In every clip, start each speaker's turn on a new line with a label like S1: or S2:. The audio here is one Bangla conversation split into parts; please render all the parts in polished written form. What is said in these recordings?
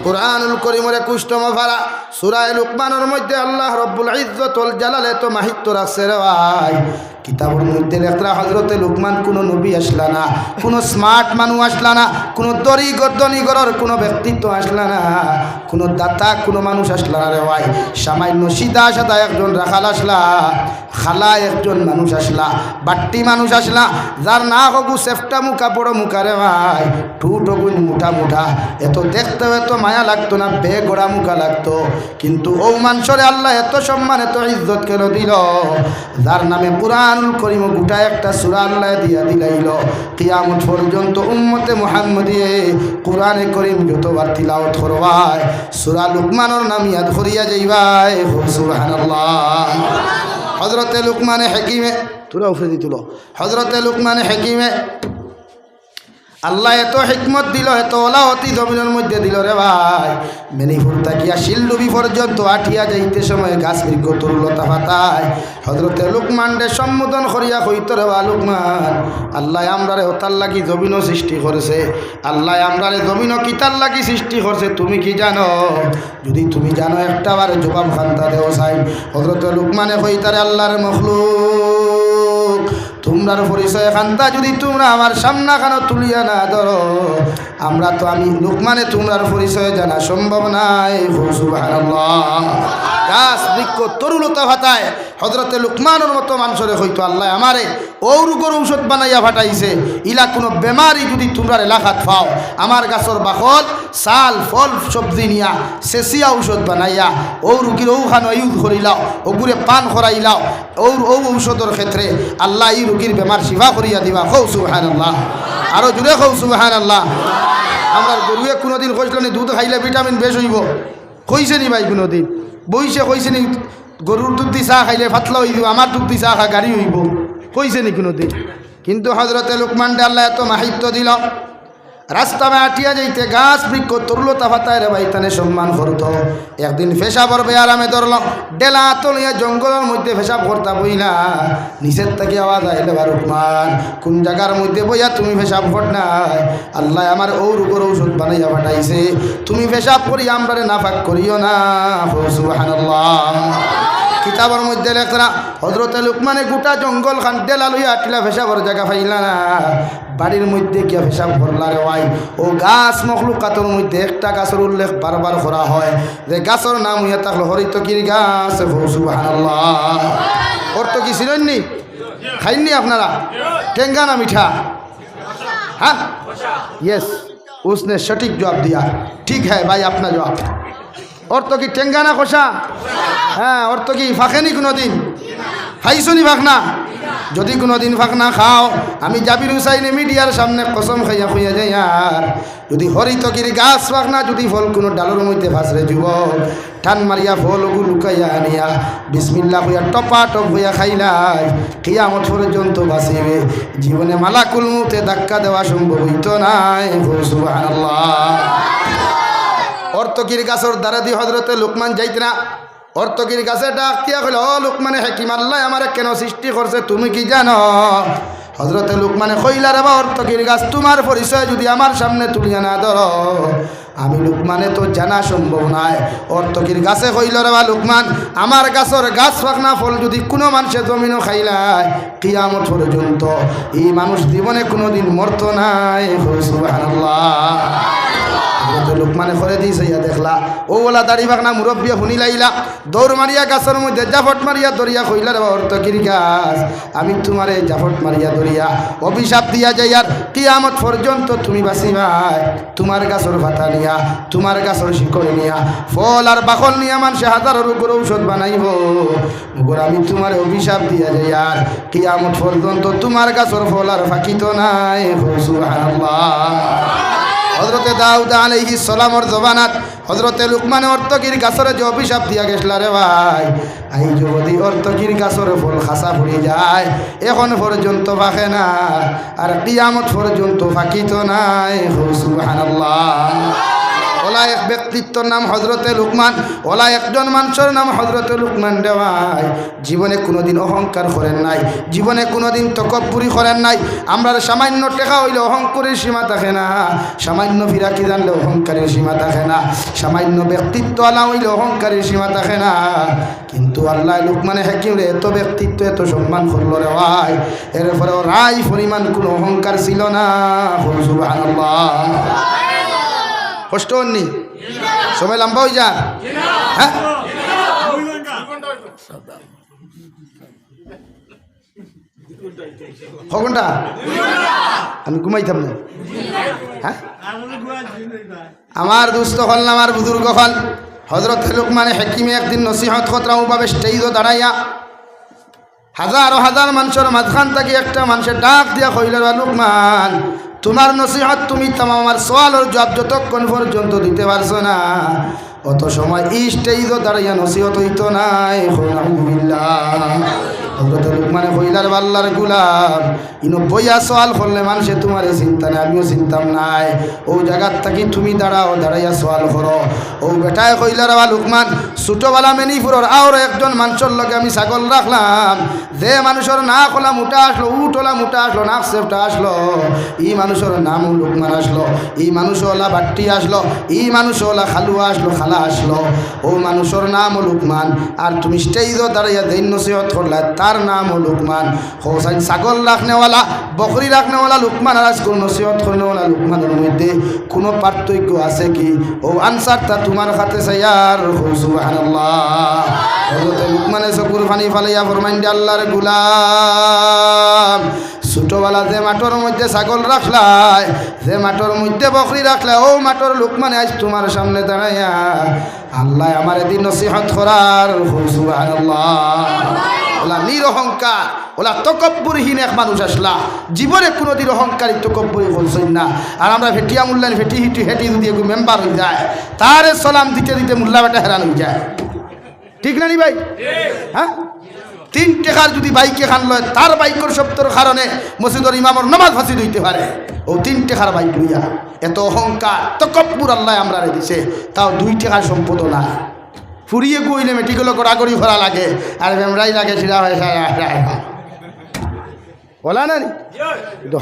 S1: কুরআনুল কারীমের 21তম পারা সূরা লুকমানের মধ্যে আল্লাহ রাব্বুল ইজ্জতুল জালালে তো মাহিত্য রাখছে রে ভাই। কিতাবের মধ্যে লেখা হযরতে লুকমান কোনো নবী আসলা না, কোনো স্মার্ট মানুষ আসলা না, কোনো দরিদ্রর কোনো ব্যক্তিত্ব আসলা না, কোনো দাতা কোনো মানুষ আসলা না রে ভাই। সামান্য সিধা সাদা একজন রাখাল আসলা, খালা একজন মানুষ আসলা, বাট্টি মানুষ আসলা, যার না হগু সেফটা মুখা বড় মুখা রে ভাই, ঠুট হগুন মুঠা মুঠা, এত দেখতে এত মায়া লাগতো না, বেগড়া মুখা লাগতো। কিন্তু ও মানুষরে আল্লাহ এত সম্মান এত ইজ্জত কেন দিল? যার নামে কুরআনুল কারীম গোটা একটা সূরা আল্লাহ দিয়া দিলাইল। কিয়ামত পর্যন্ত উম্মতে মুহাম্মদিয়ে কুরআনে কারীম যতবার তিলাওয়াত করবায় সূরা লুকমানের নাম ইয়াদ করিয়া যাইবাই। সুবহানাল্লাহ। হযরতে লুকমানে হাকিমে তোরা উফরে দিতুল, হযরতে লুকমানে হাকিমে আল্লাহ এত হিকমত দিল, এত ওলাহতি জমিনের মধ্যে দিল রে ভাই। মেনিপুর তাকিয়া শিলডুবি পর্যন্ত আঠিয়া যাইতে সময় গাছ বৃক্ষ তরুলতা পাতায় হযরতে লুকমানরে সম্বোধন করিয়া কইত রে বা লুকমান, আল্লাহ আমরারে হতার লাগি জমিনও সৃষ্টি করেছে, আল্লাহ আমরারে জমিনও কিতার লাগি সৃষ্টি করছে, তুমি কি জানো? যদি তুমি জানো একটা বার জবাব খান্তা দেও চাই। হযরতে লুকমানে কইতারে আল্লাহর মখলুক, তোমরার পরিচয় খান্তা যদি তোমরা আমার সামনা খানো তুলিয়া না ধরো, আমরা তো আমি লুকমানে তোমরার পরিচয় জানা সম্ভব নাই। সুবহানাল্লাহ। গাছ বৃক্ষ তরুলতা ভাতায় হযরতে লুকমানের মতো মানুষরে হইতো আল্লাহ আমারে ও রোগের ঔষধ বানাইয়া ফাটাইছে। ইলা কোনো বেমারি যদি তোমরার এলাকাত পাও, আমার গাছর বাকল চাল ফল সবজি নিয়া সেচিয়া ঔষধ বানাইয়া ও রুগীর ঔখানো ইউজ করিলাও, ওগুরে পান করাইলাও, ও ঔষধের ক্ষেত্রে আল্লাহ এই রুগীর বেমার শিফা করিয়া দিবা। খৌ সুবহানাল্লাহ। আরো জুড়ে খৌ সুবহানাল্লাহ। আমরা গরুয়ে কোনোদিন কইছিল নি দুধ খাইলে ভিটামিন বেশ হইব? কইছে নি ভাই কোনোদিন? বইছে কইছে নি গরুর দুধ দি চাহ খাইলে পাতলা হইব, আমার দুধ দি চাহ খা গাড়ি হইব? কইছে নি কোনোদিন? কিন্তু হযরতে লুকমানকে আল্লাহ এত মাহিত্য দিল, রাস্তা আটিয়া যাইতে গাছ বৃক্ষ তরুলতা পাতায় রে ভাই তানে সম্মান করতো। একদিন পেশাবর বে আরামে ধরল, ডেলা তলিয়া জঙ্গলের মধ্যে পেশাব করতা বইলা, নিচের থেকে আওয়াজ আইলে বা লুকমান কোন জায়গার মধ্যে বইয়া তুমি পেশাব কর নাই? আল্লাহ আমার ও রোগের ঔষধ বানাইয়া পাঠাইছে, তুমি পেশাব করি আমরারে নাফাক করিও না। সুবহানাল্লাহ। কিতাবের মধ্যে লেখা হযরতে লুকমানে গোটা জঙ্গল খান ডেলা লইয়া আটলা পেশাবর জায়গা পাইলা না, বাড়ির মধ্যে গিয়া পেশাব করলা রে ভাই। ও গাছ মখলুকাতের মধ্যে একটা গাছের উল্লেখ বারবার করা হয়, যে গাছের নাম হইয়া থাকলো হরিতকির গাছ। সুবহানাল্লাহ। হরিতকি ছিলেন নি? খাইননি আপনারা? টেঙ্গা না মিঠা? हाँ यस, उसने सटीक जवाब दिया। ठीक है भाई अपना जवाब। और तो कि टेंगा ना खोसा? हाँ। और तो कि फाँके नहीं कोनो दिन? खाइছো নি ফাঁকনা? যদি কোনো দিন ফাঁকনা খাও, আমি জাবির হুসাইনে মিডিয়ার সামনে কসম খাইয়া খুইয়া যাই, আর যদি হরিতকির গাছ ফাঁকনা যদি ফল কোনো ডালের মধ্যে ফাঁসরে যুবক টান মারিয়া ফল ওগু লুকাইয়া আনিয়া বিসমিল্লাহ হইয়া টপা টপ হইয়া খাইলাই, কিয়ামত পর্যন্ত বাঁচিবে। জীবনে মালাকুল মউতে ধাক্কা দেওয়া সম্ভব হইত নাই। সুবহানাল্লাহ। হরিতকির গাছের দ্বারা দিয়ে হযরতে লুকমান যাইত না। হরিতকির গাছে ডাক দিয়া কইল, ও লুকমানে হাকিম, আল্লাহ আমারে কেন সৃষ্টি করছে তুমি কি জানো? হযরতে লুকমানে কইলা রে বা হরিতকির গাছ, তোমার পরিচয় যদি আমার সামনে তুলিয়া না ধরো, আমি লুকমানে তো জানা সম্ভব নয়। হরিতকির গাছে কইল রে বা লুকমান, আমার গাছের গাছ ফাঁকনা ফল যদি কোনো মানুষের জমিনও খাইলায়, কিয়ামত পর্যন্ত এই মানুষ জীবনে কোনোদিন মরতো নাই। সুবহানাল্লাহ। লুকমানে করে দিয়েছে, ইয়া দেখলা ও ওলা দাড়ি বাগনা মুরব্বিয়া শুনি লাইলা, দৌড় মারিয়া গাছের মধ্যে জাফট মারিয়া দরিয়া কইলা রে হরিতকির গাছ, আমি তোমারে জাফট মারিয়া দরিয়া অভিশাপ দিয়া যাই, আর কিয়ামত পর্যন্ত তুমি বাঁচিবাই। তোমার গাছের ভাতা নিয়া, তোমার গাছের শিকড় নিয়া, ফল আর বাকল নিয়া মানুষে হাজারো রোগের ঔষধ বানাইব। মগর আমি তোমার অভিশাপ দিয়া যাই, আর কিয়ামত পর্যন্ত তোমার গাছের ফল আর ফাঁকিত নাই। সুবহানাল্লাহ। হযরতে দাউদ আলাইহিস সালামের জবানাত হযরতে লুকমানে হরিতকির গাছের যে অভিশাপ দিয়া গেছলা রে ভাই, এই যদি হরিতকির গাছের ফল খাসা পড়ে যায়, এখন পর্যন্ত ফাঁকে না, আর কিয়ামত পর্যন্ত ফাঁকিত নাই। সুবহানাল্লাহ। ওলা এক ব্যক্তিত্বর নাম হজরতে লুকমান, ওলা একজন মানুষের নাম হজরতে লুকমান দেওয়ায় জীবনে কোনোদিন অহংকার করেন নাই, জীবনে কোনোদিন তকব্বুরি করেন নাই। আমরা সামান্য টেকা হইলে অহংকারের সীমা থাকে না, সামান্য ফিরাকি জানলে অহংকারের সীমা থাকে না, সামান্য ব্যক্তিত্ব আলা হইলে অহংকারের সীমা থাকে না। কিন্তু আল্লাহ লুকমানে হাকিমরে এত ব্যক্তিত্ব এত সম্মান করলো রে ভাই, এরপরে রাই পরিমাণ কোনো অহংকার ছিল না। সুবহানাল্লাহ। কষ্ট হননি? সময় লম্বা হয়ে যা। হ্যাঁ ঘন্টা আমি ঘুমাইতাম না। হ্যাঁ আমার দুস্থ হল না, আমার বুজুর্গ হল হজরত লুকমানে হাকিমে একদিন নসিহত খতরামভাবে স্টেজও দাঁড়াইয়া হাজার হাজার মানুষের মাঝখান থেকে একটা মানুষের ডাক দিয়া কইল, লুকমান তোমার নসিহত তুমি তাম আমার সওয়ালের জবাব যতক্ষণ পর্যন্ত দিতে পারছো না অত সময় এই স্টেজও দাঁড়াইয়া নসিহত হইতো নাই। হযরত লুকমানে কইলার আল্লাহর গোলাম ইনো বইয়া সওয়াল করলে মানুষে তোমার চিন্তা নেই, আমিও চিন্তাম নাই, ও জায়গার থাকি তুমি দাঁড়াও, দাঁড়াইয়া সওয়াল করো। ও বেটায় কইলার লুকমান ছোটবেলা মেনিপুরের আর একজন মানুষের লগে আমি ছাগল রাখলাম, যে মানুষের না খোলা মোটা আসলো, উঠোলা মোটা আসলো, নাক সেপটা আসলো, এই মানুষের নাম লুকমান আসলো, এই মানুষওয়ালা বাট্টি আসলো, এই মানুষওয়ালা খালুয়া আসলো, খালা আসলো, ও মানুষের নাম লুকমান। আর তুমি স্টেজও দাঁড়াইয়া দেন নসিহত করলা, তার নাম লুকমান। হোসাইন ছাগল রাখনেওয়ালা বকরি রাখনেওয়ালা লুকমান আর আজকে নসিহত করনেওয়ালা লুকমানের মধ্যে কোনো পার্থক্য আছে কি? ও আনসারটা তোমার হাতে চাইয়ার। সুবহানাল্লাহ। হযরত লুকমানে চকুর পানি ফালাইয়া ফরমাইন, আল্লাহর গোলাম ছোটবেলা যে মাঠের মধ্যে ছাগল রাখলাই, যে মাঠের মধ্যে বকরি রাখলা, ও মাঠের লুকমানে আজ তোমার সামনে দাঁড়াইয়া আল্লাহ আমার এদিন নসিহত করার। সুবহানাল্লাহ। ওলা নিরহংকার, ওলা তকব্বুরহীন এক মানুষ আসলা, জীবনে কোনোদিন অহংকারী তকব্বুরি বলছেন না। আর আমরা ভেটিয়া মূল্যায়ন ভেটি হিটি হেঁটি যদি একটু মেম্বার হয়ে যায়, তারে সালাম দিতে দিতে মোল্লা বেটা হেরান হয়ে যায়। ঠিক না নি ভাই? হ্যাঁ 3 টাকার যদি বাইকে খান লয়, তার বাইকের সপ্তর কারণে মসজিদের ইমামর নামাজ ফাঁসি দিতে পারে, ও 3 টাকার বাইক লইয়া। এত অহংকার তকব্বুর আল্লাহ আমরা দিছে, তাও 2 টাকার সম্পদও না। ফুরিয়ে গইলে মেটিগুলো গড়াগড়ি ভরা লাগে, আর মেমরাই লাগে সিরা হয়ে বলা না।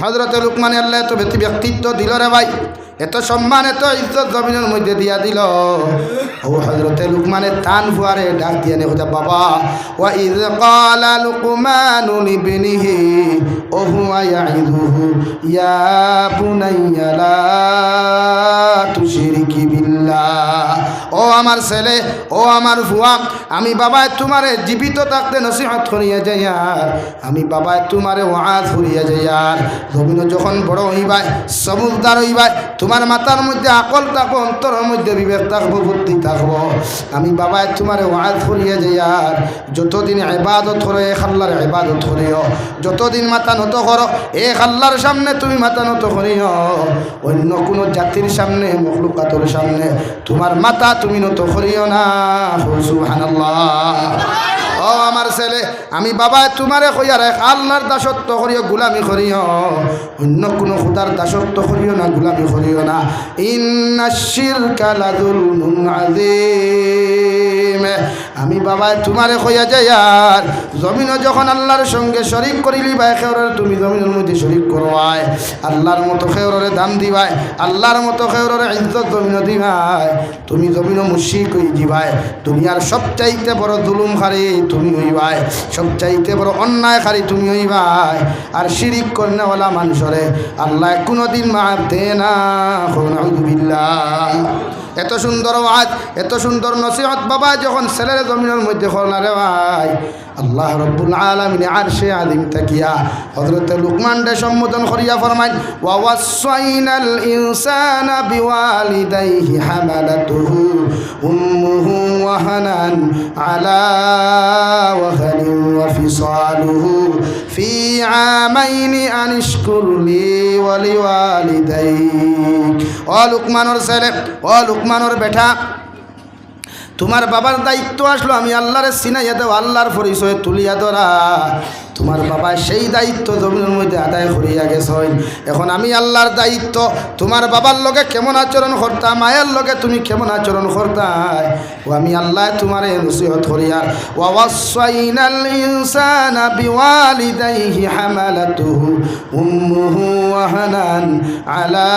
S1: হযরত লুকমানে আল্লাহ এত ব্যক্তিত্ব দিল রে ভাই, এত সম্মান এত ইজ্জত জমিনের মধ্যে দিয়া দিল। ও হযরত লুকমানের তান ফুয়ারে ডাক দিয়ে নে কথা, বাবা ওয়া ইয ক্বালা লুকমানু লিবনিহি ওয়া হুয়া ইয়াইদুহু ইয়া বুনাইয়া লা তুশরিকি বিল্লাহ। ও আমার ছেলে, ও আমার ফুয়া, আমি বাবায় তোমারে জীবিত থাকতে নসিহত করিয়া যাই, আর আমি বাবায় তোমারে ওয়াজ করিয়া যাই, আর জমিন যখন বড় হইবাই সমুজদার হইবাই, তোমার মাথার মধ্যে আকল থাকবো, অন্তরের মধ্যে বিবেক থাকবো, বুদ্ধি থাকবো, আমি বাবায় তোমারে ওয়াজ করিয়া যাই, আর যতদিন ইবাদত করো এক আল্লাহর ইবাদত করিও, যতদিন মাথা নত করো এক আল্লাহর সামনে তুমি মাথা নত করিও, অন্য কোনো জাতির সামনে মখলুকাতের সামনে তোমার মাথা তুমি নত করিও না। সুবহানাল্লাহ। ও আমার ছেলে, আমি বাবা তোমারে কইয়ার এক আল্লাহর দাসত্ব করিও, গোলামি করিও, অন্য কোনো খুদার দাসত্ব করিও না, গোলামি করিও না। ইন্নাশ শিরকা লাযুলমুন আযীম। আমি বাবা তোমারে কইয়া যাই, আর জমিনও যখন আল্লাহর সঙ্গে শরীক করিলি ভাই, খেওরের তুমি জমিনের মধ্যে শরীক করবাই, আল্লাহর মতো খেওরের দাম দিবাই, আল্লাহর মতো খেওরের ইজ্জত জমিনও দিবাই, তুমি জমিনও মুশরিক হই দিবাই। দুনিয়ার সবচাইতে বড় জুলুমকারী তুমি হইবাই, সবচাইতে বড় অন্যায়কারী তুমি হইবাই। আর শিরিক করনেওয়ালা মানুষরে আল্লাহ কোনোদিন মাফ দেয় না। নাউযুবিল্লাহ। এত সুন্দর ওয়াজ, এত সুন্দর নসিহত বাবা যখন ছেলের জমিনের মধ্যে করলা রে ভাই, আল্লাহ রব্বুল আলামিন আরশে আযীম তাকিয়া হযরত লুকমানকে সম্বোধন করিয়া ফরমাইন, ওয়া ওয়াসাইনাল ইনসানা বিওয়ালিদাইহি হামালাতুহু উম্মুহু ওয়াহানান আলা ওয়াহানিন ওয়া ফিসালুহু ফি আমাইনি আনিশকুর লি ওয়া লিওয়ালিদাইক। ও লুকমানের ছেলে, ও লুকমানের বেটা, তোমার বাবার দায়িত্ব আসলো আমি আল্লাহরে চিনাইয়া দেও, আল্লাহর পরিচয় তুলিয়া ধরা। তোমার বাবা সেই দায়িত্ব জমিনের মধ্যে আদায় করিয়া গেছেন। এখন আমি আল্লাহর দায়িত্ব তোমার বাবার লগে কেমন আচরণ করতাম, মায়ের লগে তুমি কেমন আচরণ করতাম, ও আমি আল্লাহ তোমারে নসিহত করিয়া ওয়াসাইনাল ইনসানা বিওয়ালিদাইহি হামালাতুহু উম্মুহু ওয়াহানান আলা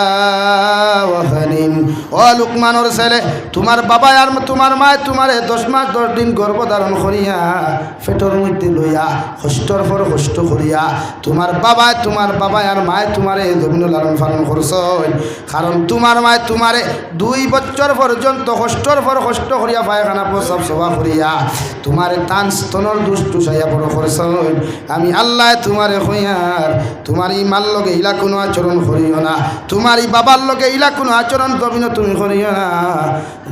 S1: ওয়াহানিন। ও লুকমানের ছেলে, তোমার বাবা আর তোমার মা তোমারে 10 মাস 10 দিন গর্ভধারণ করিয়া পেটের মধ্যে লইয়া কষ্টর পর কষ্ট করিয়া তোমার বাবা আর মায় তোমারে জমিন লালন পালন করছেন। কারণ তোমার মায় তোমারে 2 বছর পর্যন্ত কষ্টর পর কষ্ট করিয়া পায়খানা প্রস্রাব সভা করিয়া তোমারে তান স্তনর দুষ্টু সাইয়া বড় করছেন। আমি আল্লাহ তোমারে হইয়ার তোমার এই মার লগে ইলা কোনো আচরণ করিও না, তোমার এই বাবার লগে ইলা কোনো আচরণ জমিন তুমি করিও না।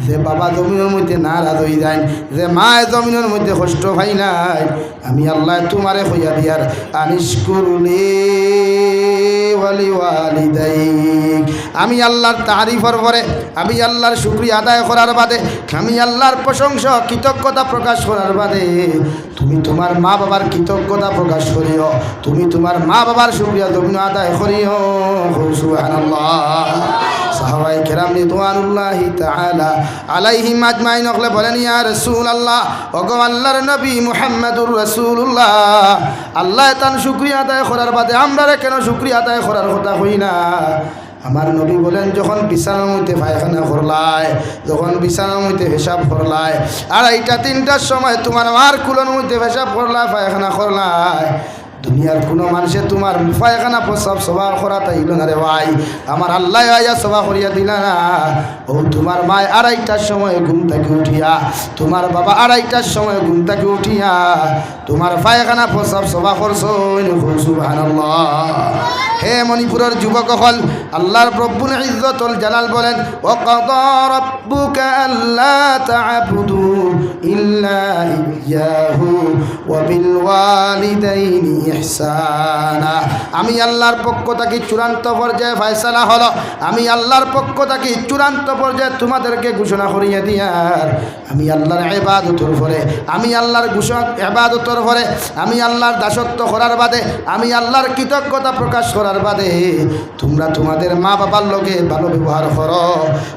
S1: যে বাবা জমিনের মধ্যে নারাজ হয়ে যায়, যে মায় জমিনের মধ্যে কষ্ট পাই নাই, আমি আল্লাহ তোমারে হইয়া দিয়ার আনিশকুরুলি ওয়ালি ওয়ালিদাইক। আমি আল্লাহর তারিফের পরে, আমি আল্লাহর শুকরিয়া আদায় করার বাদে, আমি আল্লাহর প্রশংসা কৃতজ্ঞতা প্রকাশ করার বাদে তুমি তোমার মা বাবার কৃতজ্ঞতা প্রকাশ করিও, তুমি তোমার মা বাবার শুকরিয়া জমিন আদায় করিও। সুবহানাল্লাহ। সাহাবায়ে কেরাম রিদওয়ানুল্লাহি তাআলা আলাইহিম আজমাইন হলে বলেন, ইয়া রাসূলুল্লাহ, ওগো আল্লাহর নবী মুহাম্মদুর রাসূলুল্লাহ, আল্লাহ তান শুকরিয়া আদায় করার বাদে আমরা কেন শুকরিয়া আদায় করার কথা হই না? আমার নবী বলেন, যখন বিছানার মধ্যে পায়খানা করলাই, যখন বিছানার মধ্যে পেশাব করলাই, 2:30-3টার সময় তোমার মার কুলোর মধ্যে পেশাব করলাই, পায়খানা করলাই, দুনিয়ার কোনো মানুষে তোমার পায়খানা প্রস্রাব সভা করা তাইল না রে ভাই, আমার আল্লাহ আয়া সভা করিয়া দিলা না। ও তোমার মায় 2:30টার সময় ঘুম থেকে উঠিয়া, তোমার বাবা 2:30টার সময় ঘুম থেকে উঠিয়া তোমার পায়খানা প্রস্রাব সভা করছো। সুবহানাল্লাহ। হে মণিপুরের যুবক হল, আল্লাহর রব্বুল ইজ্জতুল জালাল বলেন, ওয়া কাদা রাব্বুকা আল্লা তা'বুদু ইল্লা ইয়্যাহু ওয়া বিল ওয়ালিদাইনি ইহসানা। আমি আল্লাহর পক্ষ থেকে চূড়ান্ত পর্যায়ে ফয়সালা হলো, আমি আল্লাহর পক্ষ থেকে চূড়ান্ত পর্যায়ে তোমাদেরকে ঘোষণা করিয়ে দিয়ার, আমি আল্লাহর ইবাদতের পরে, আমি আল্লাহর ইবাদতের পরে, আমি আল্লাহর দাসত্ব করার বাদে, আমি আল্লাহর কৃতজ্ঞতা প্রকাশ করার বাদে তোমরা তোমাদের মা বাবার লগে ভালো ব্যবহার করো।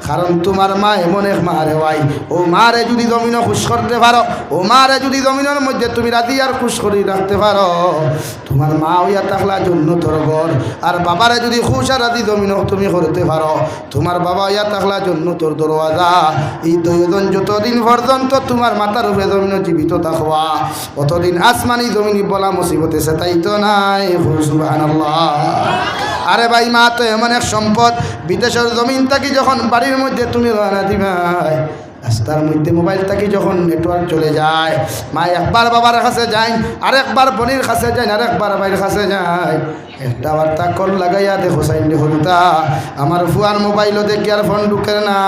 S1: কারণ তোমার মা এমন এক মা রে ভাই, ও মারে যদি জমিনও খুশ করতে পারো, ও মারে যদি জমিনের মধ্যে তুমি রাজি আর খুশ করে রাখতে পারো, তোমার মা হইয়া থাকলা জন্নতর ঘর। আর বাবারে যদি খুশ আর রাজি জমিনও তুমি করতে পারো, তোমার বাবা হইয়া থাকলা জন্নতর দরওয়াজা। এই দুইজন যতদিন পর্যন্ত তোমার মাথার উপরে জমিন জীবিত থাকবা, অতদিন আসমানি জমিন বলা মুসিবতে সে তাই তো নাই। সুবহানাল্লাহ। আরে ভাই, মা তো এমন এক সম্পদ, বিদেশের জমিন থাকি যখন বাড়ির মধ্যে তুমি রানা দিবাই, রাস্তার মধ্যে মোবাইল থাকি যখন নেটওয়ার্ক চলে যায়, মা একবার বাবার কাছে যায়, আরেকবার বোনের কাছে যায়, আরেকবার ভাইয়ের কাছে যায়, একটা বার্তা কল লাগাইয়া দেখো সাইন্ডে হলতা আমার ফুয়ার মোবাইলও দেখি আর ফোন ঢুকে না।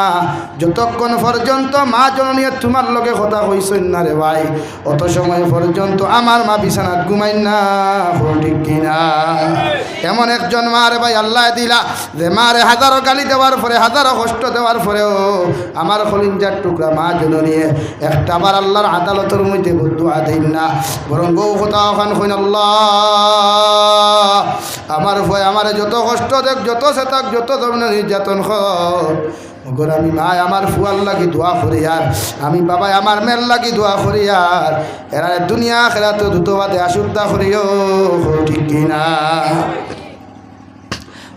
S1: যতক্ষণ পর্যন্ত মা জননীয় তোমার লগে কথা কইছেন না রে ভাই, অত সময় পর্যন্ত আমার মা বিছানাত ঘুমাই না। ঠিক কিনা? এমন একজন মা রে ভাই আল্লাহ দিলা, যে মারে হাজারো গালি দেওয়ার পরে, হাজারো কষ্ট দেওয়ার পরেও আমার কলিজার টুকরা মা জননী একটা বার আল্লাহর আদালতের মধ্যে বদুয়া দেন না, বরং গৌ কথা ওখান কইন, আল্লাহ আমার ভয়, আমার যত কষ্ট দেখ, যত সেতাক, যত ধরনের নির্যাতন হোক, আমি ভাই আমার ফুয়ার লাগি দোয়া করি, আর আমি বাবাই আমার মেয়ের লাগি দোয়া করি, আর এরা দুনিয়া খেলা তো দ্রুতবাদে আশুদ্ধা করিও। ঠিক কিনা?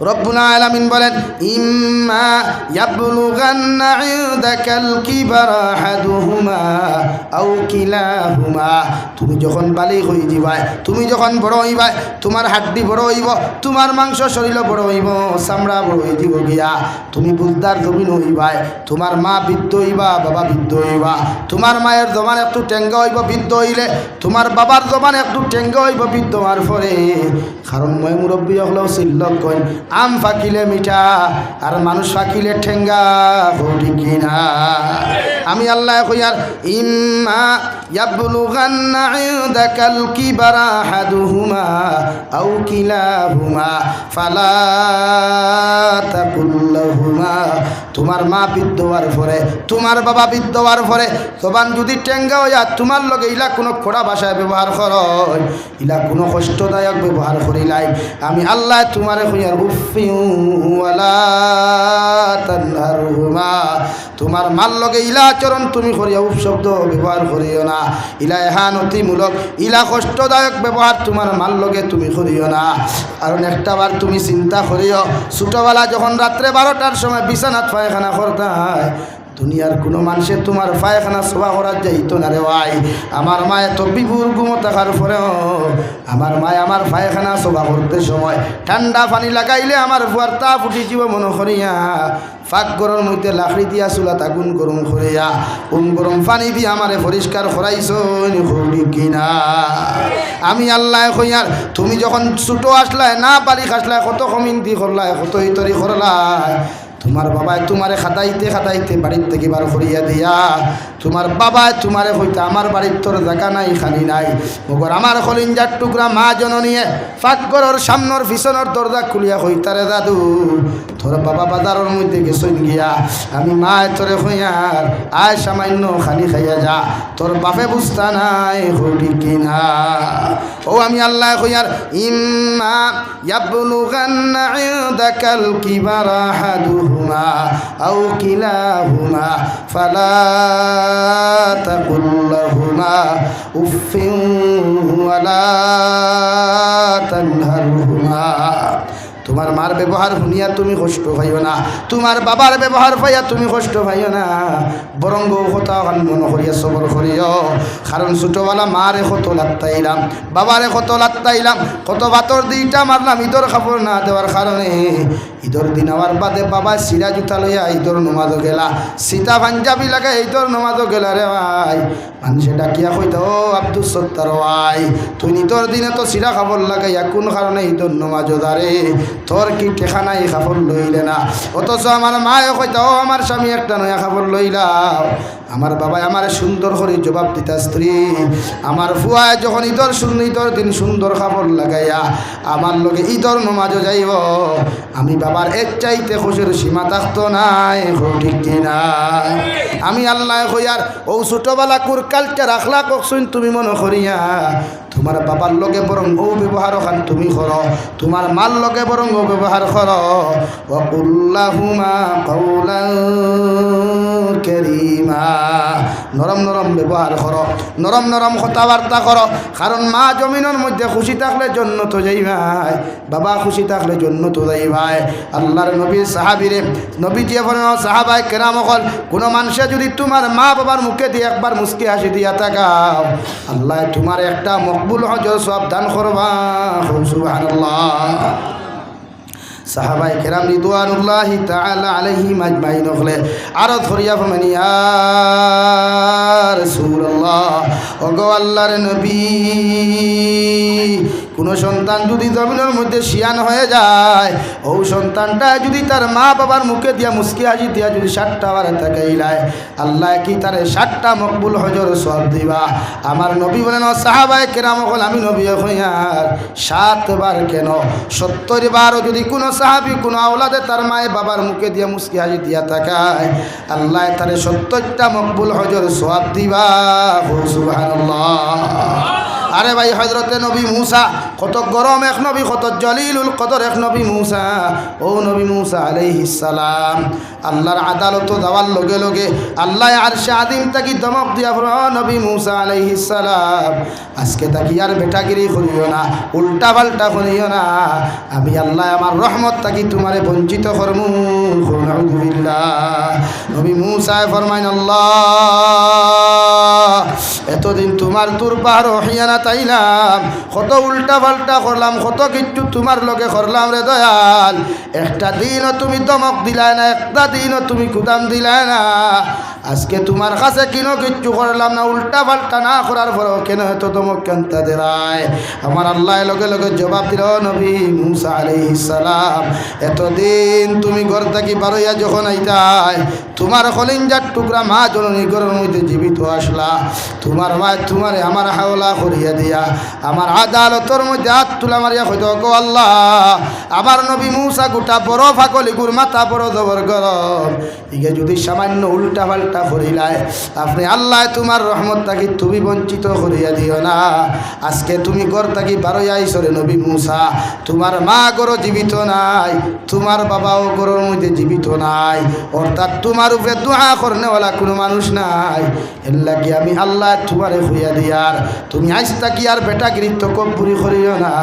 S1: রব্বুল আলামিন বলেন, ইম্মা ইয়াবলুগান্না ইনদাকাল কিবারা আহাদুহুমা আও কিলাহুমা। তুমি যখন বালিগ হই যাবাই, তুমি যখন বড় হইবাই, তোমার হাড্ডি বড় হইব, তোমার মাংস শরীর বড় হইব, চামড়া বড় হয়ে যাব গিয়া, তুমি বুঝদার জমিন হইবাই, তোমার মা বৃদ্ধ হইবা, বাবা বৃদ্ধ হইবা, তোমার মায়ের জবান একটু টেঙ্গা হইব বৃদ্ধ হইলে, তোমার বাবার জবান একটু টেঙ্গা হইব বৃদ্ধ হওয়ার পরে। কারণ মই মুরব্বী হলেও সিল্লক কইন, আম ফাঁকিলে মিঠা আর মানুষ ফাঁকিলে ঠেঙ্গা। ঠিক কিনা? আমি আল্লাহ কইয়ার, ইম্মা ইয়াবলুগান্না ইনদাকাল কিবারা আহাদুহুমা আও কিলাহুমা ফালা তাকুল লাহুমা, তোমার মা বৃদ্ধ হওয়ার পরে, তোমার বাবা বৃদ্ধ হওয়ার পরে জবান যদি টেঙ্গা হইয়া তোমার লগে ইলা কোনো খোড়া ভাষায় ব্যবহার করয়, ইলা কোনো কষ্টদায়ক ব্যবহার করিলাই, আমি আল্লাহ তোমারে হইয়ার উফিউ ওয়ালা তানহারহুমা, তোমার মাল লগে ইলা আচরণ তুমি করিয়া উফ শব্দ ব্যবহার করিও না, ইলা এহানতিমূলক ইলা কষ্টদায়ক ব্যবহার তোমার মাল লগে তুমি করিও না। কারণ একটা বার তুমি চিন্তা করিও, ছোটবেলা যখন রাত্রে 12টার সময় বিছানাত পায়খানা করতায়, দুনিয়ার কোনো মানুষে তোমার পায়খানা শোভা করার যাইতো না রে ভাই। আমার মা এত বিপুর ঘুমো থাকার পরেও আমার মায় আমার পায়খানা শোভা করতে সময় ঠান্ডা পানি লাগাইলে আমার ফুয়ার তা ফুটি জীব মনে করিয়া পাকঘরের মধ্যে লাকড়ি দিয়া চুলাত আগুন গরম করিয়া গরম পানি দিয়ে আমারে পরিষ্কার করাইছ কিনা। আমি আল্লাহ কইয়ার তুমি যখন ছোটো আসলায় না বালিক আসলায় কত কমিন্তি করলায় কত ইতরি করলায়, তোমার বাবায় তোমারে খাতাইতে খাতাইতে বাড়ির থেকে বার করিয়া দিয়া, তোমার বাবায় তোমারে হইতে আমার বাড়ির তোর জায়গা নাই খালি নাই, মগর আমার কলিঞ্জার টুকরা মা জননীয়ে পাকঘরের সামনের পিছনের দরজা খুলিয়া হইতারে দাদু তোর বাবা বাজারের মধ্যে গেছইন গিয়া, আমি মায় তোরে হইয়ার আয় সামান্য খালি খাইয়া যা, তোর বাপে বুঝতা নাই হরি কিনা। ও আমি আল্লাহ হইয়ার ইম্মা ইয়াবলুগান্না ইনদাকাল কিবারা আহাদুহুমা আও কিলাহুমা ফালা তাকুল লাহুমা উফিন ওয়ালা তানহারহুমা, তোমার মার ব্যবহার শুনিয়া তুমি কষ্ট পাইও না, তোমার বাবার ব্যবহার পাইয়া তুমি কষ্ট পাইও না, বরং কথা মনে করিয়া সবর করিও। কারণ ছোটোবেলা মারে কত লাত্তাইলাম, বাবারে কত লাত্তাইলাম, কত বাতর দিইটা মারলাম ঈদর কাপড় না দেওয়ার কারণে। ঈদর দিন আমার বাদে বাবা সিরা জুতা লইয়া ঈদর নমাজও গেলা, সীতা পাঞ্জাবি লাগে ঈদর নমাজও গেলা রে ভাই। মানুষে ডাকিয়া কইত ও আব্দুল সত্তার ভাই, তুই ঈদর দিনে তো সিরা কাপড় লাগাইয়া কোন কারণে ঈদর নমাজও দাঁড়ে, তোর কি টেকা নাই কাপড় লইলে না। অথচ আমার মায়ে কইত ও আমার স্বামী একটা নয়া কাপড় লইলাও। আমার বাবাই আমার সুন্দর করে জবাব দিতা স্ত্রী, আমার ফুয়ায় যখন ঈদর দিন সুন্দর কাপড় লাগাইয়া আমার লগে ঈদর নমাজও যাইব, আমি বাবার এক চাইতে খুশির সীমা থাকতো নাই, ঠিক কিনা। আমি আল্লাহ কইয়ার ও ছোটবেলা কুর কালচার আখলা ককছুন তুমি মনে করিয়া তোমার বাবার লগে বরং ও ব্যবহার খান তুমি করো, তোমার মাল লগে বরং ও ব্যবহার করো। ওয়াকুল্লাহুমা কাওলান কারীমা, নরম নরম ব্যবহার করো, নরম নরম কথাবার্তা করো। কারণ মা জমিনের মধ্যে খুশি থাকলে জন্নত যাইবাই, বাবা খুশি থাকলে জন্নত যাইবাই। আল্লাহর নবী সাহাবীরে নবী যে বলেন সাহাবায়ে কেরাম হল, কোনো মানুষে যদি তোমার মা বাবার মুখে দিয়ে একবার মুস্কি হাসি দিয়া তাকাও, আল্লাহ তোমার একটা মকবুল হজর সওয়াব দান করবা। সুবহানাল্লাহ। সাহাবায়ে কেরাম রিদওয়ানুল্লাহি তাআলা আলাইহিম আজমাইন হলে আরো ধরিয়া বলেন ইয়া রাসূলুল্লাহ, ওগো আল্লাহর নবী, কোনো সন্তান যদি জমিনের মধ্যে শিয়ান হয়ে যায়, ও সন্তানটা যদি তার মা বাবার মুখে দিয়া মুস্কি হাসি দিয়া যদি 60টা বার তাকাইলায়, আল্লাহ কি তারে 60টা মকবুল হজর সওয়াব দিবা। আমার নবী বলেন ও সাহাবায়ে কেরাম হল, আমি নবী হইয়ার 7 বার কেন 70 বারও যদি কোনো সাহাবী কোনো আওলাদে তার মায়ে বাবার মুখে দিয়া মুস্কি হাসি দিয়া তাকায়, আল্লাহ তারে 70টা মকবুল হজর সওয়াব দিবা। সুবহানাল্লাহ। আরে ভাই হযরতে নবী মূসা কত গরম এক নবী, কত জলিলুল কদর এক নবী মূসা। ও নবী মূসা আলাইহিস সালাম আল্লাহর আদালত দেওয়ার লগে লগে আল্লাহ আরশে আযীম তাকি দমক দিয়া বলো নবী মূসা আলাইহিস সালাম, আজকে তাকি আর বেটাগিরি করিও না, উল্টা পাল্টা করিও না, আমি আল্লাহ আমার রহমত তাকি তোমারে বঞ্চিত করমু। নাউযুবিল্লাহ। নবী মূসা ফরমাইন আল্লাহ, এতদিন তোমার দুর্বার হিয়ানা তাইলাম, কত উল্টা পাল্টা করলাম, কত কিছু তোমার লগে করলাম রে দয়াল, একটা দিনও তুমি দমক দিলাই না, একটা দিনও তুমি কুদাম দিলাই না। আজকে তোমার কাছে কিনো কিচ্ছু করলাম না, উল্টা পাল্টা না করার পরেও কেন এত তোমাকে কেনতা দেরায়? আমার আল্লাহ লগে লগে জবাব দিল, নবী মুসা আলাইহিস সালাম, এতদিন তুমি ঘর থাকি বারইয়া যখন আইতাই, তোমার কলিজার টুকরা মা জননী ঘরের মধ্যে জীবিত আসলা, তোমার মা তোমারে আমার হাওলা করিয়া দিয়া আমার আদালতর মধ্যে হাত তুলা মারিয়া হইত, গো আল্লাহ, আমার নবী মুসা গোটা বড় ফাকলি গুর মাথা বড় জবর গরম, ইগে যদি সামান্য উল্টা পাল্টা করিলায়, আপনি আল্লাহ তোমার রহমত থাকি তুমি বঞ্চিত করিয়া দিও না। আজকে তুমি ঘর থাকি বারোই আইসরে নবী মুসা, তোমার মা গরো জীবিত নাই, তোমার বাবাও গরোর মধ্যে জীবিত নাই, অর্থাৎ তোমার উপরে দোয়া করনেওয়ালা কোনো মানুষ নাই। এর লাগে আমি আল্লাহ তোমারে হইয়া দিয়ার, তুমি আজ থাকি আর বেটা গৃহীত কব্বুরি করিও না,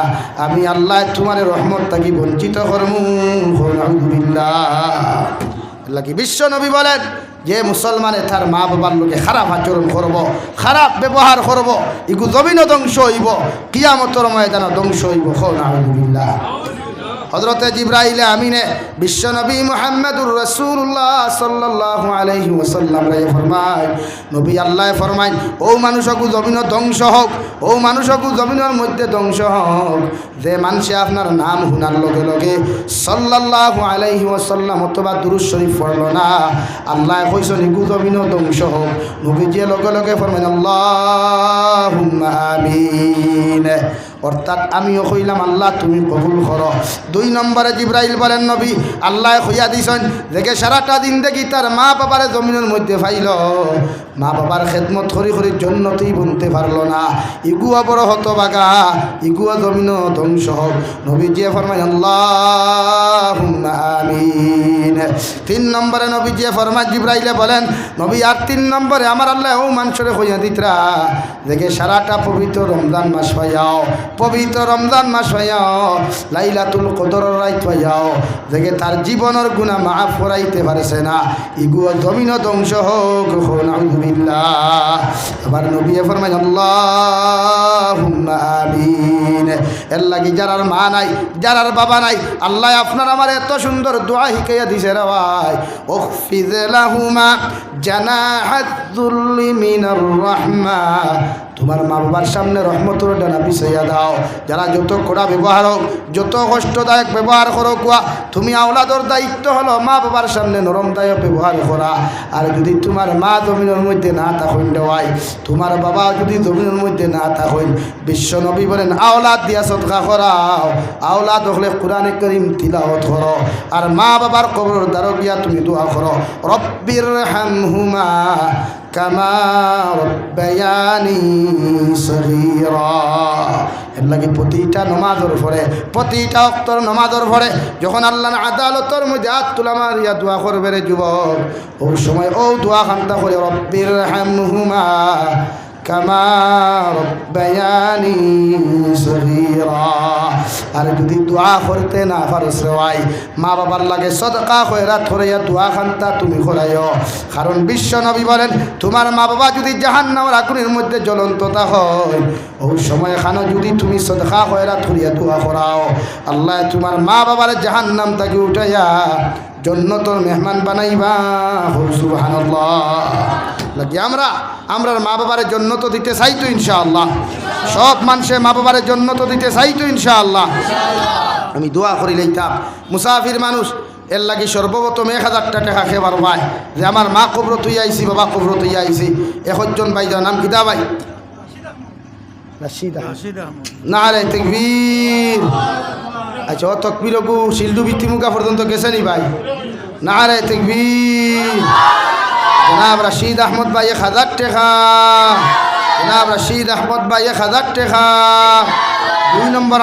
S1: আমি আল্লাহ তোমার রহমত থাকি বঞ্চিত করমু। কি বিশ্ব নবী বলেন, যে মুসলমানে তার মা বাবার লোকে খারাপ আচরণ করব, খারাপ ব্যবহার করব, ইগু জমিন ধ্বংস হইব, কিয়ামতের ময়দানে ধ্বংস হইব। আলহামদুলিল্লাহ। হযরতে জিবরাইল আমিনে বিশ্বনবী মুহাম্মদুর রাসূলুল্লাহ সাল্লাল্লাহু আলাইহি ওয়াসাল্লাম রে ফরমায়, নবী আল্লাহ ফরমায়, ও মানুষকু জমিন ধ্বংস হোক, ও মানুষকু জমিনের মধ্যে ধ্বংস হোক, যে মানুষে আপনার নাম শুনার লগে লগে সাল্লাল্লাহু আলাইহি ওয়াসাল্লাম অথবা দুরূদ শরীফ পড়ল না, আল্লাহ কইছেন ইগু জমিন ধ্বংস হোক। নবী যে লগে লগে ফরমায় আল্লাহুম্মা আমিন, অর্থাৎ আমিও কইলাম আল্লাহ তুমি কবুল করো। 2 নম্বরে জিবরাইল বলেন, নবী আল্লাহ কইয়া দিছেন, দেখে সারাটা দিন দেখি তার মা বাবারে জমিনের মধ্যে ফাইল, মা বাবার খেদমত করি করি জন্নতেই বনতে পারল না, ইগুয়া বড় হতবাগা, ইগুয়া জমিন ধ্বংস হোক। নবী যে ফরমায় আল্লাহুম্মা আমিন। 3 নম্বরে নবী যে ফরমায় জিবরাইলে বলেন, নবী আর 3 নম্বরে আমার আল্লাহ ও মানুষরে কইয়া দিতরা, দেখে সারাটা পবিত্র রমজান মাস পাইয়াও, পবিত্র রমজান মাস পাইয়াও, লাইলাতুল কদরের রাত পাইয়াও, দেখে তার জীবনের গুনাহ মাফ করাইতে পারছে না, ইগুয়া জমিন ধ্বংস হোক। আলহামদুলিল্লাহ। আবার নবী ফরমায় আল্লাহুম্মা আমিন। এর লাগি যারার মা নাই, যারার বাবা নাই, আল্লাহ আপনার আমার এত সুন্দর দোয়া শিখাইয়া দিছে রে ভাই, উখফিজ লাহুমা জানাহাদ যুল্লি মিনার রাহমা, তোমার মা বাবার সামনে রহমতের ডানা বিছাইয়া দাও। যারা যত কড়া ব্যবহার হোক, যত কষ্টদায়ক ব্যবহার করো কুয়া, তুমি আওলাদর দায়িত্ব হলো মা বাবার সামনে নরমদায়ক ব্যবহার করা। আর যদি তোমার মা জমিনের মধ্যে না থাকেন দেওয়াই, তোমার বাবা যদি জমিনের মধ্যে না থাকেন, বিশ্ব নবী বলেন আওলাদ দিয়া সদকা করাও, আওলাদ হলে কোরআনে কারীম তিলাওয়াত করো, আর মা বাবার কবরের দ্বারে গিয়া তুমি দোয়া করো, রব্বির হামহুমা কামা রব্বায়ানি সগীরা। এর লাগে প্রতিটা নমাজের পরে, প্রতিটা ওয়াক্তের নমাজের পরে যখন আল্লাহর আদালতের মধ্যে হাত তুলা মারিয়া দোয়া করবে রে যুবক, ওই সময় ও দোয়া খানটা করে, রব্বির হামহুমা কামা রব্বায়ানি সগীরা। আর যদি দোয়া করতে না পারস রে, মা বাবার লাগে সদকা খয়রাত করিয়া দোয়া খানটা তুমি করাইও। কারণ বিশ্ব নবী বলেন, তোমার মা বাবা যদি জাহান্নামের আগুনের মধ্যে জ্বলন্ততা হয়, ওই সময় খানো যদি তুমি সদকা খয়রাত করিয়া দোয়া করাও, আল্লাহ তোমার মা বাবার জাহান্নাম থেকে উঠাইয়া জন্নতর মেহমান বানাইবা। সুবহানাল্লাহ। লাগে আমরার মা বাবার জন্য তো দিতে চাই তো ইনশাআল্লাহ, সব মানুষের মা বাবার জন্য তো দিতে চাই তো ইনশাআল্লাহ। আমি দোয়া করি লইতাম মুসাফির মানুষ, এর লাগি সর্বপ্রথম 1000 টাকা খেবার পায়, যে আমার মা কবর তুই আইসি, বাবা কবর তুই আইসি। 1জন ভাই যার নাম কিতা ভাই? না রে তাকবীর। আচ্ছা, ও তকবীর গু শিল্ডু ভিত্তিমুখা পর্যন্ত গেছে নি ভাই? না রে তাকবীর। জনাব রশিদ আহমদ ভাই 1000 টাকা, জনাব রশিদ আহমদ ভাই 1000 টাকা। 2 নম্বর